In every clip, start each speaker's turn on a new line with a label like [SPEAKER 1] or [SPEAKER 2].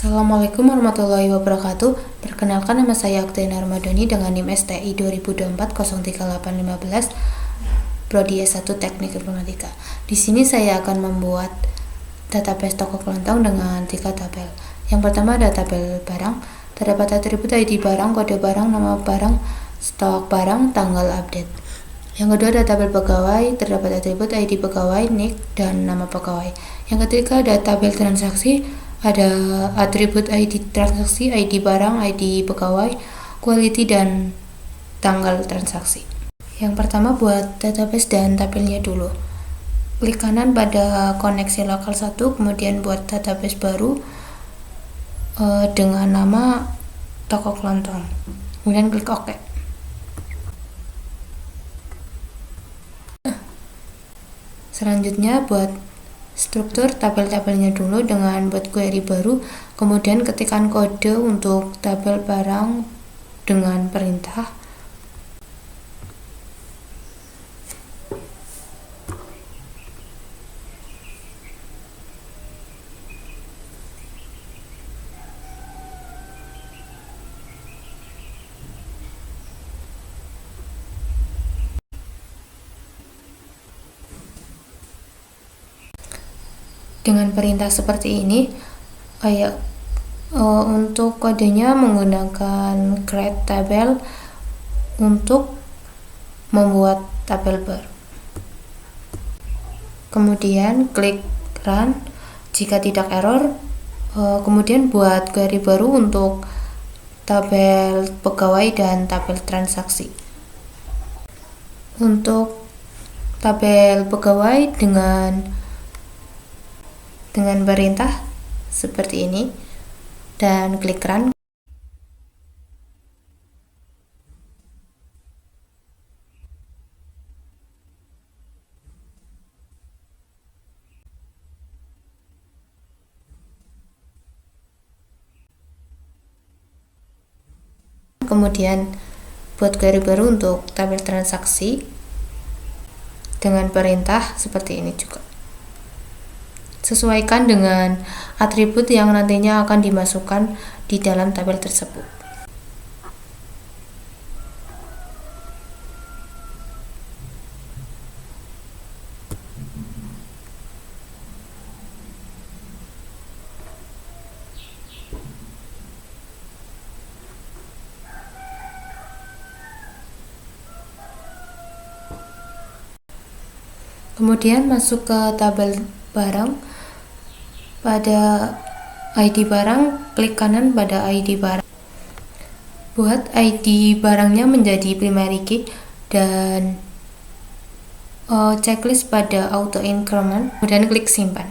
[SPEAKER 1] Assalamualaikum warahmatullahi wabarakatuh. Perkenalkan, nama saya Oktaviana Ramadhani dengan NIM STI 2024-03815, Prodi S1 Teknik Informatika. Di sini saya akan membuat database toko kelontong dengan 3 tabel. Yang pertama ada tabel barang, terdapat atribut ID barang, kode barang, nama barang, stok barang, tanggal update. Yang kedua ada tabel pegawai, terdapat atribut ID pegawai, NIK, dan nama pegawai. Yang ketiga ada tabel transaksi, ada atribut ID transaksi, ID barang, ID pegawai, quality, dan tanggal transaksi. Yang pertama buat database dan tabelnya dulu. Klik kanan pada koneksi lokal 1, kemudian buat database baru dengan nama toko kelontong. Kemudian klik OK. Selanjutnya buat struktur tabel-tabelnya dulu dengan buat query baru, kemudian ketikkan kode untuk tabel barang dengan perintah. Dengan perintah seperti ini, untuk kodenya menggunakan create tabel untuk membuat tabel baru. Kemudian klik run. Jika tidak error, kemudian buat query baru untuk tabel pegawai dan tabel transaksi. Untuk tabel pegawai dengan perintah seperti ini dan klik run. Kemudian buat query baru untuk tabel transaksi dengan perintah seperti ini juga. Sesuaikan dengan atribut yang nantinya akan dimasukkan di dalam tabel tersebut. Kemudian masuk ke tabel barang. Pada ID barang, klik kanan pada ID barang. Buat ID barangnya menjadi primary key dan checklist pada auto increment, kemudian klik simpan.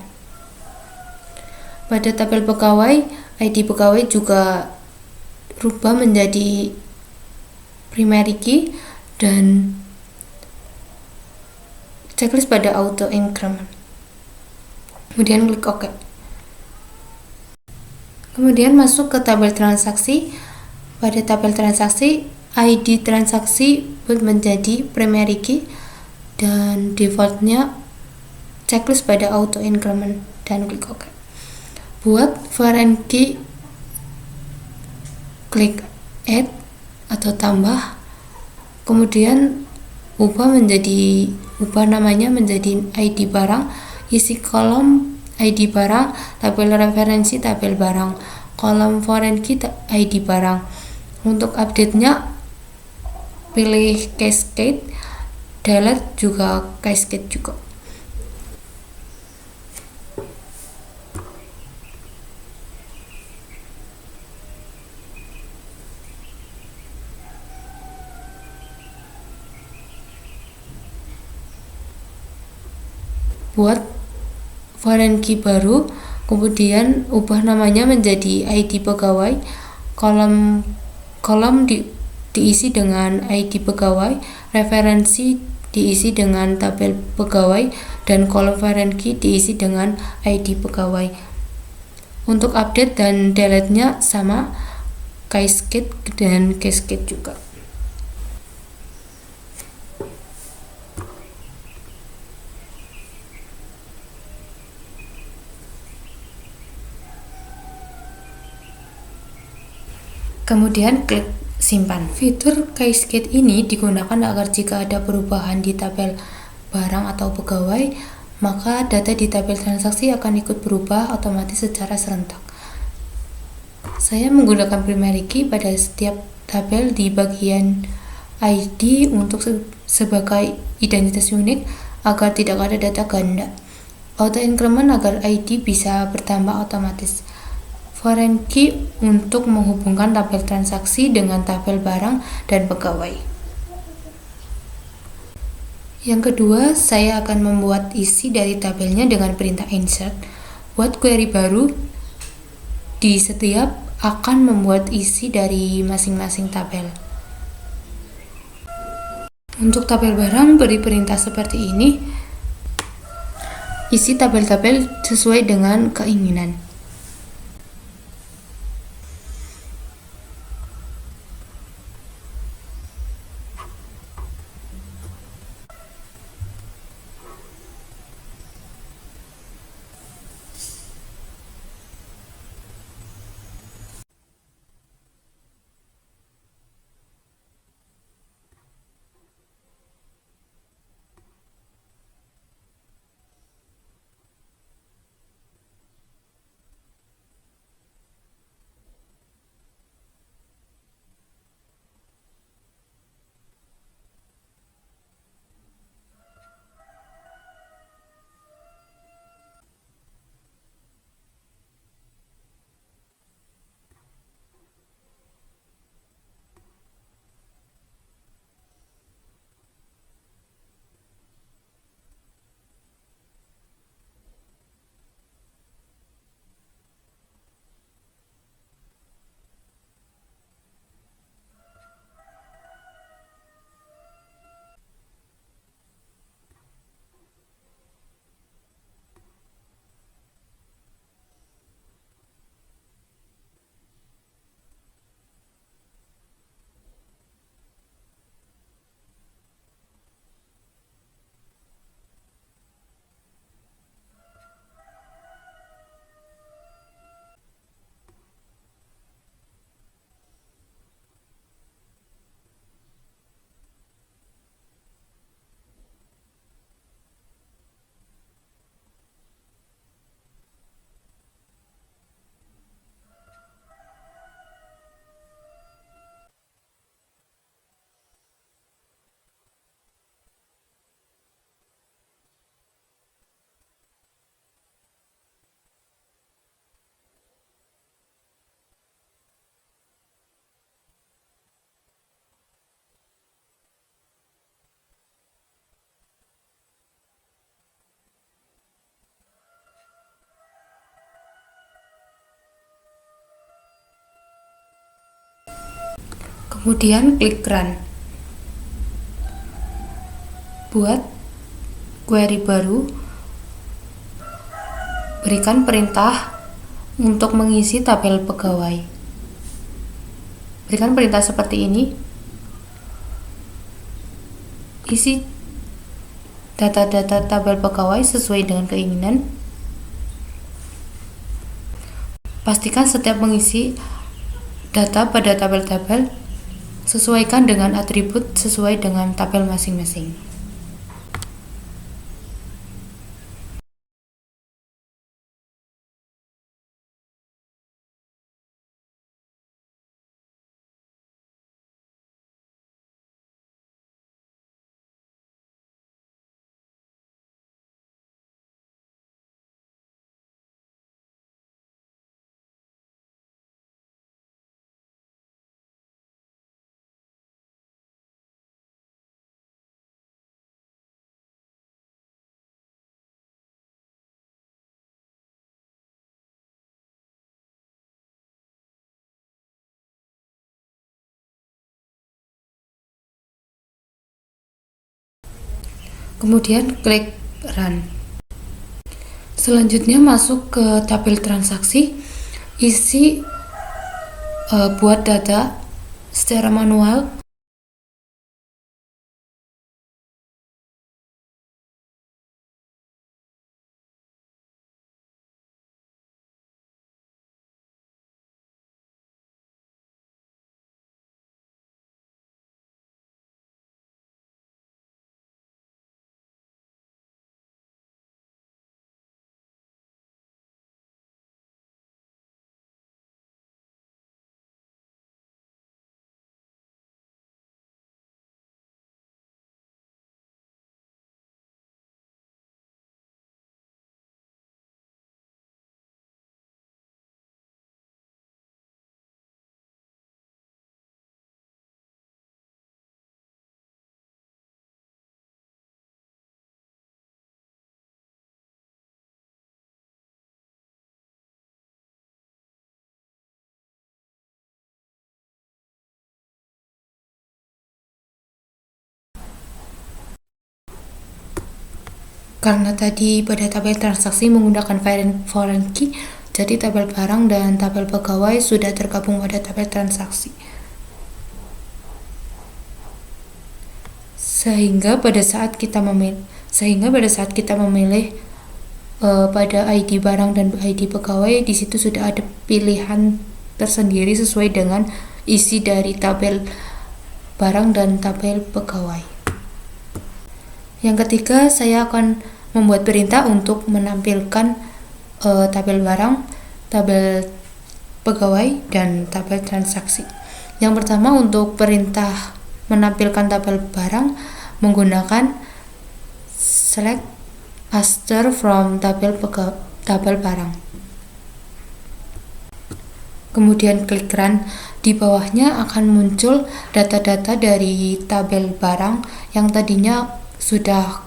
[SPEAKER 1] Pada tabel pegawai, ID pegawai juga rubah menjadi primary key dan checklist pada auto increment. Kemudian klik OK. Kemudian masuk ke tabel transaksi. Pada tabel transaksi, ID transaksi menjadi primary key dan defaultnya checklist pada auto increment dan klik OK. Buat foreign key, klik add atau tambah, kemudian ubah namanya menjadi ID barang, isi kolom ID barang, tabel referensi tabel barang, kolom foreign key ID barang. Untuk update-nya pilih cascade, delete juga cascade juga. Buat foreign key baru, kemudian ubah namanya menjadi ID pegawai, kolom diisi dengan ID pegawai, referensi diisi dengan tabel pegawai, dan kolom foreign key diisi dengan ID pegawai. Untuk update dan delete-nya sama, cascade dan cascade juga. Kemudian klik simpan. Fitur Cascade ini digunakan agar jika ada perubahan di tabel barang atau pegawai, maka data di tabel transaksi akan ikut berubah otomatis secara serentak. Saya menggunakan primary key pada setiap tabel di bagian ID untuk sebagai identitas unik agar tidak ada data ganda. Auto increment agar ID bisa bertambah otomatis. Foreign key untuk menghubungkan tabel transaksi dengan tabel barang dan pegawai. Yang kedua, saya akan membuat isi dari tabelnya dengan perintah insert. Buat query baru di setiap akan membuat isi dari masing-masing tabel. Untuk tabel barang, beri perintah seperti ini. Isi tabel-tabel sesuai dengan keinginan. Kemudian klik Run. Buat query baru, berikan perintah untuk mengisi tabel pegawai. Berikan perintah seperti ini. Isi data-data tabel pegawai sesuai dengan keinginan. Pastikan setiap mengisi data pada tabel-tabel sesuaikan dengan atribut sesuai dengan tabel masing-masing. Kemudian klik Run. Selanjutnya masuk ke tabel transaksi, isi buat data secara manual. Karena tadi pada tabel transaksi menggunakan foreign key, jadi tabel barang dan tabel pegawai sudah tergabung pada tabel transaksi. Sehingga pada saat kita memilih pada ID barang dan ID pegawai, di situ sudah ada pilihan tersendiri sesuai dengan isi dari tabel barang dan tabel pegawai. Yang ketiga, saya akan membuat perintah untuk menampilkan tabel barang, tabel pegawai, dan tabel transaksi. Yang pertama, untuk perintah menampilkan tabel barang menggunakan select aster from tabel barang. Kemudian klik run. Di bawahnya akan muncul data-data dari tabel barang yang tadinya sudah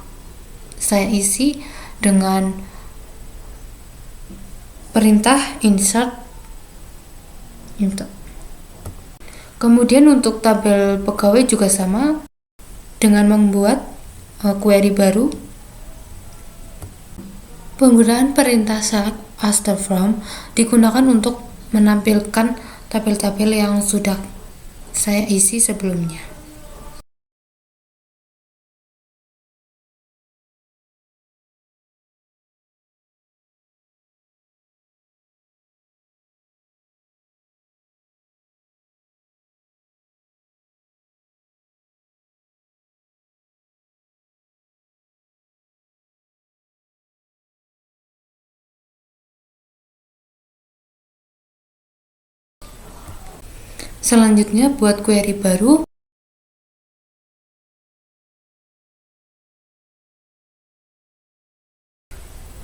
[SPEAKER 1] saya isi dengan perintah insert. Kemudian untuk tabel pegawai juga sama, dengan membuat query baru. Penggunaan perintah select aster from digunakan untuk menampilkan tabel-tabel yang sudah saya isi sebelumnya. Selanjutnya, buat query baru.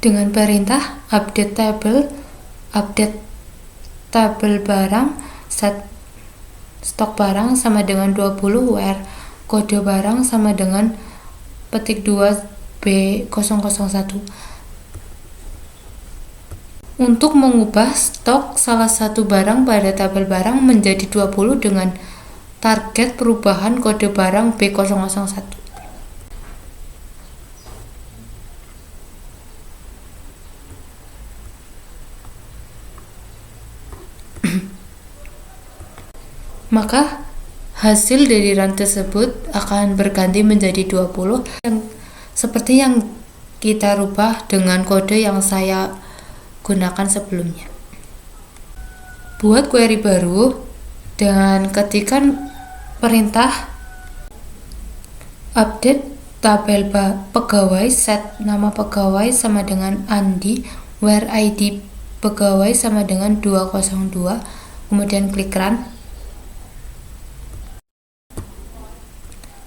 [SPEAKER 1] Dengan perintah update tabel barang, set stok barang sama dengan 20, where kode barang sama dengan petik 2 B001. Untuk mengubah stok salah satu barang pada tabel barang menjadi 20 dengan target perubahan kode barang B001. Maka hasil dari run tersebut akan berganti menjadi 20 seperti yang kita rubah dengan kode yang saya gunakan sebelumnya. Buat query baru dan ketikkan perintah update tabel pegawai, set nama pegawai sama dengan Andi, where ID pegawai sama dengan 202, kemudian klik run.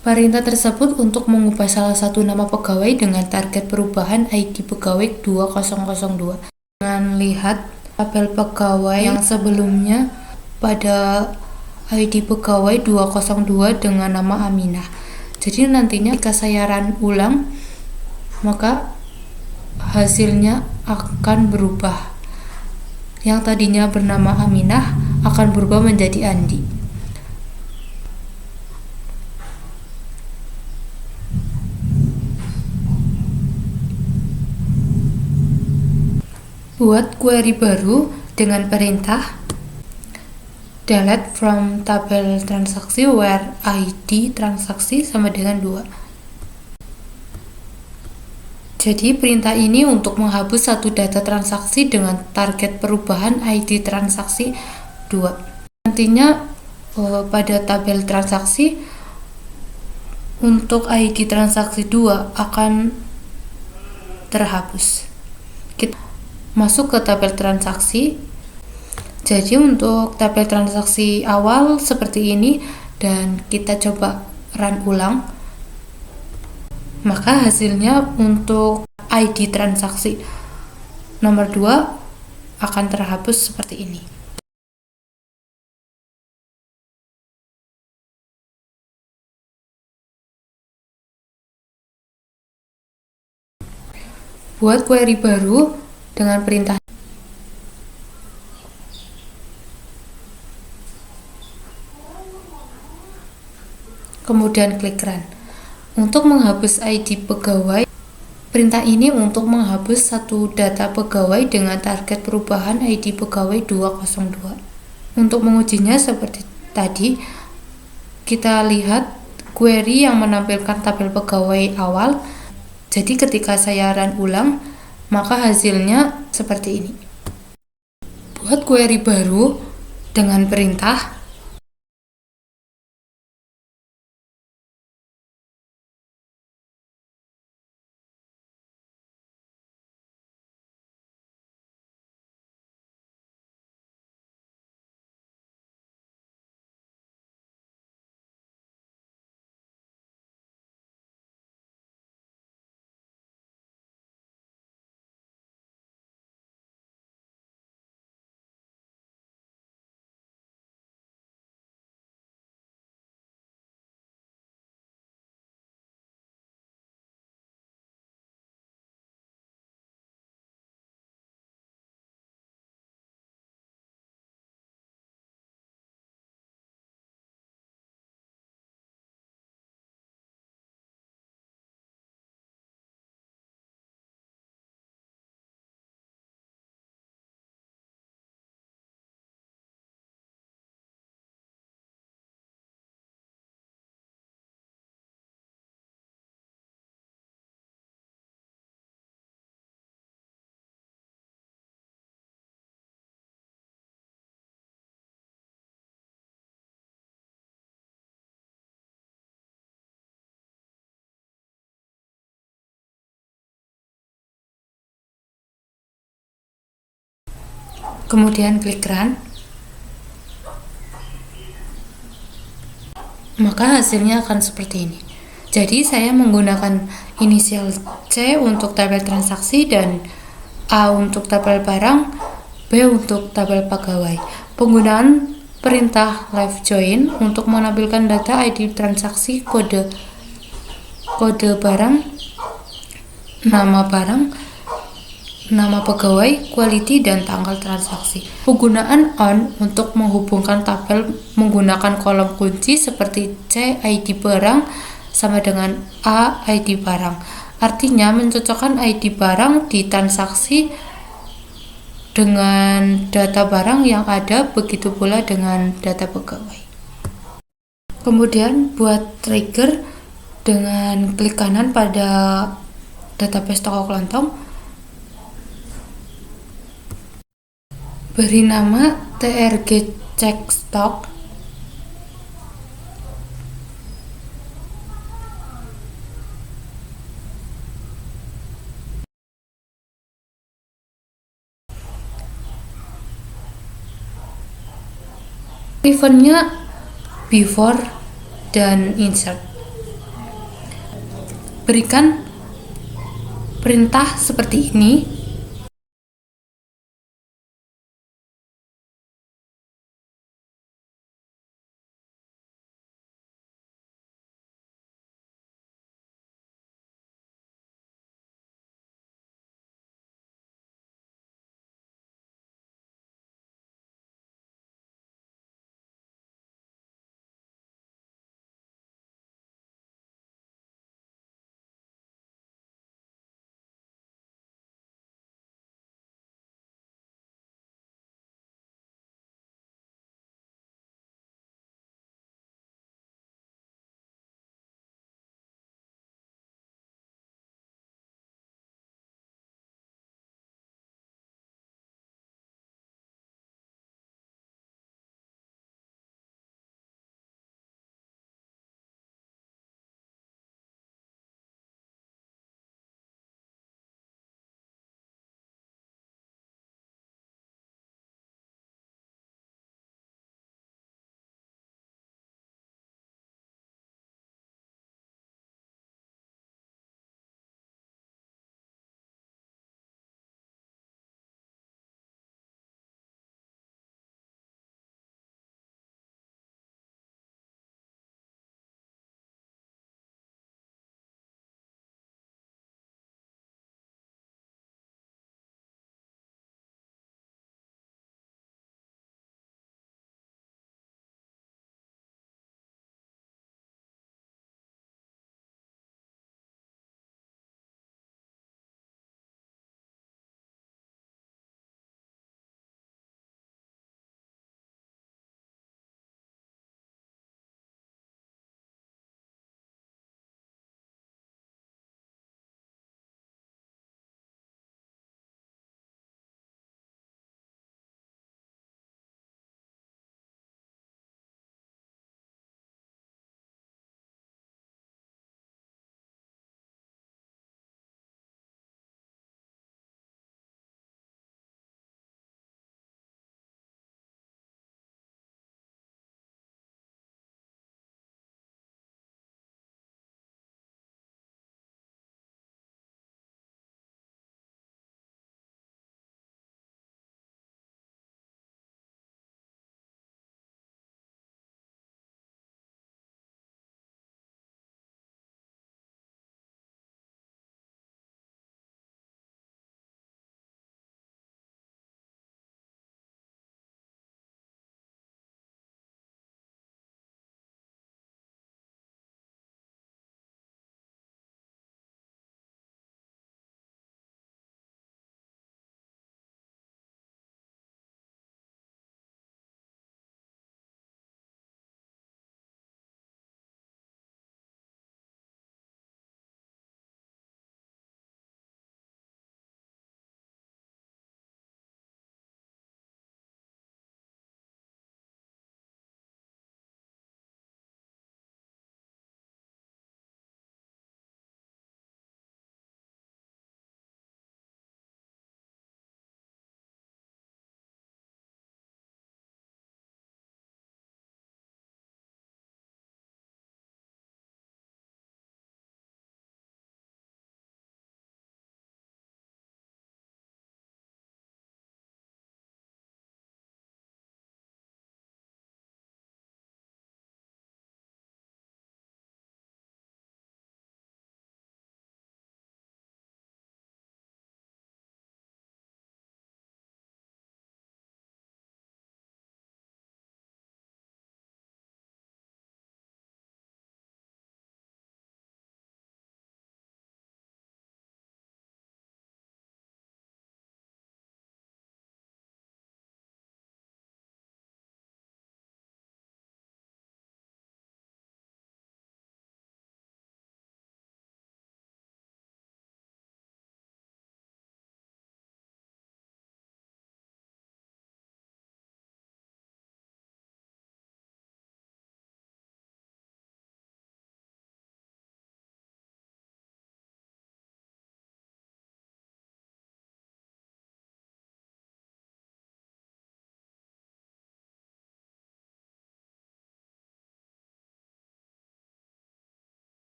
[SPEAKER 1] Perintah tersebut untuk mengubah salah satu nama pegawai dengan target perubahan ID pegawai 2002. Dengan lihat tabel pegawai yang sebelumnya pada ID pegawai 202 dengan nama Aminah. Jadi nantinya jika saya run ulang, maka hasilnya akan berubah. Yang tadinya bernama Aminah akan berubah menjadi Andi. Buat query baru dengan perintah delete from tabel transaksi, where ID transaksi sama dengan 2. Jadi perintah ini untuk menghapus satu data transaksi dengan target perubahan ID transaksi 2. Nantinya pada tabel transaksi untuk ID transaksi 2 akan terhapus. Kita masuk ke tabel transaksi. Jadi untuk tabel transaksi awal seperti ini dan kita coba run ulang, maka hasilnya untuk ID transaksi nomor 2 akan terhapus seperti ini. Buat query baru dengan perintah kemudian klik run. Untuk menghapus ID pegawai, Perintah ini untuk menghapus satu data pegawai dengan target perubahan ID pegawai 202. Untuk mengujinya seperti tadi, kita lihat query yang menampilkan tabel pegawai awal. Jadi ketika saya run ulang, maka hasilnya seperti ini. Buat query baru dengan perintah kemudian klik run, maka hasilnya akan seperti ini. Jadi saya menggunakan inisial C untuk tabel transaksi dan A untuk tabel barang, B untuk tabel pegawai. Penggunaan perintah live join untuk menampilkan data ID transaksi, kode barang, nama pegawai, quality, dan tanggal transaksi. Penggunaan on untuk menghubungkan tabel menggunakan kolom kunci seperti C ID barang sama dengan A ID barang. Artinya mencocokkan ID barang di transaksi dengan data barang yang ada, begitu pula dengan data pegawai. Kemudian buat trigger dengan klik kanan pada database toko kelontong, beri nama trg check stock, eventnya before dan insert. Berikan perintah seperti ini.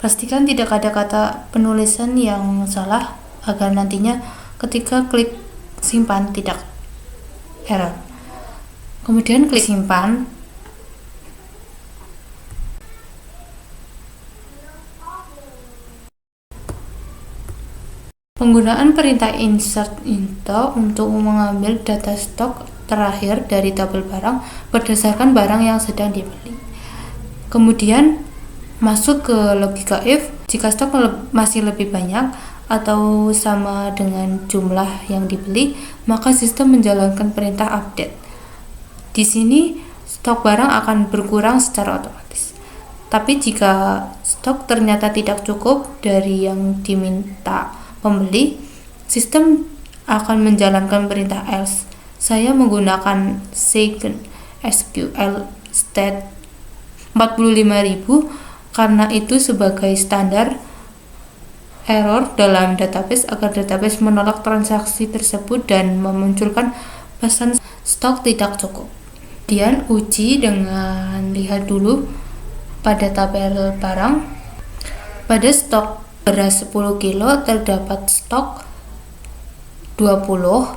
[SPEAKER 1] Pastikan tidak ada kata penulisan yang salah agar nantinya ketika klik simpan tidak error. Kemudian klik simpan. Penggunaan perintah insert into untuk mengambil data stok terakhir dari tabel barang berdasarkan barang yang sedang dibeli. Kemudian masuk ke logika if. Jika stok masih lebih banyak atau sama dengan jumlah yang dibeli, maka sistem menjalankan perintah update. Di sini stok barang akan berkurang secara otomatis. Tapi jika stok ternyata tidak cukup dari yang diminta pembeli, sistem akan menjalankan perintah else. Saya menggunakan second SQL state 45.000 karena itu sebagai standar error dalam database agar database menolak transaksi tersebut dan memunculkan pesan stok tidak cukup. Kemudian uji dengan lihat dulu pada tabel barang. Pada stok beras 10 kilo terdapat stok 20,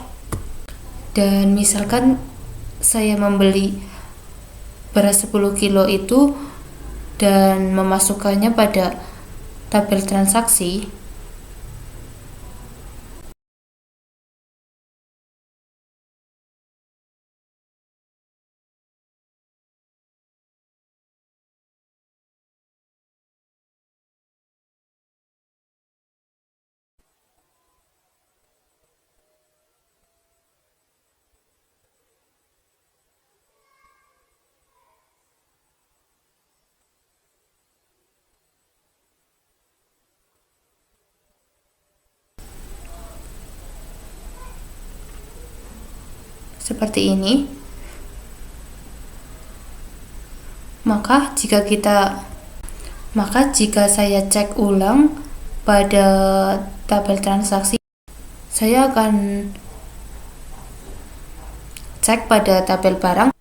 [SPEAKER 1] dan misalkan saya membeli beras 10 kilo itu dan memasukkannya pada tabel transaksi. Seperti ini. Maka jika saya cek ulang pada tabel transaksi, saya akan cek pada tabel barang.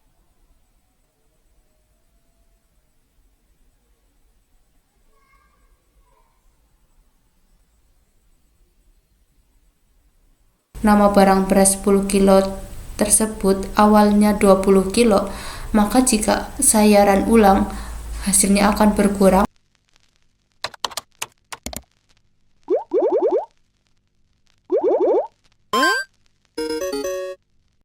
[SPEAKER 1] Nama barang beras 10 kilo tersebut awalnya 20 kilo, maka jika saya run ulang, hasilnya akan berkurang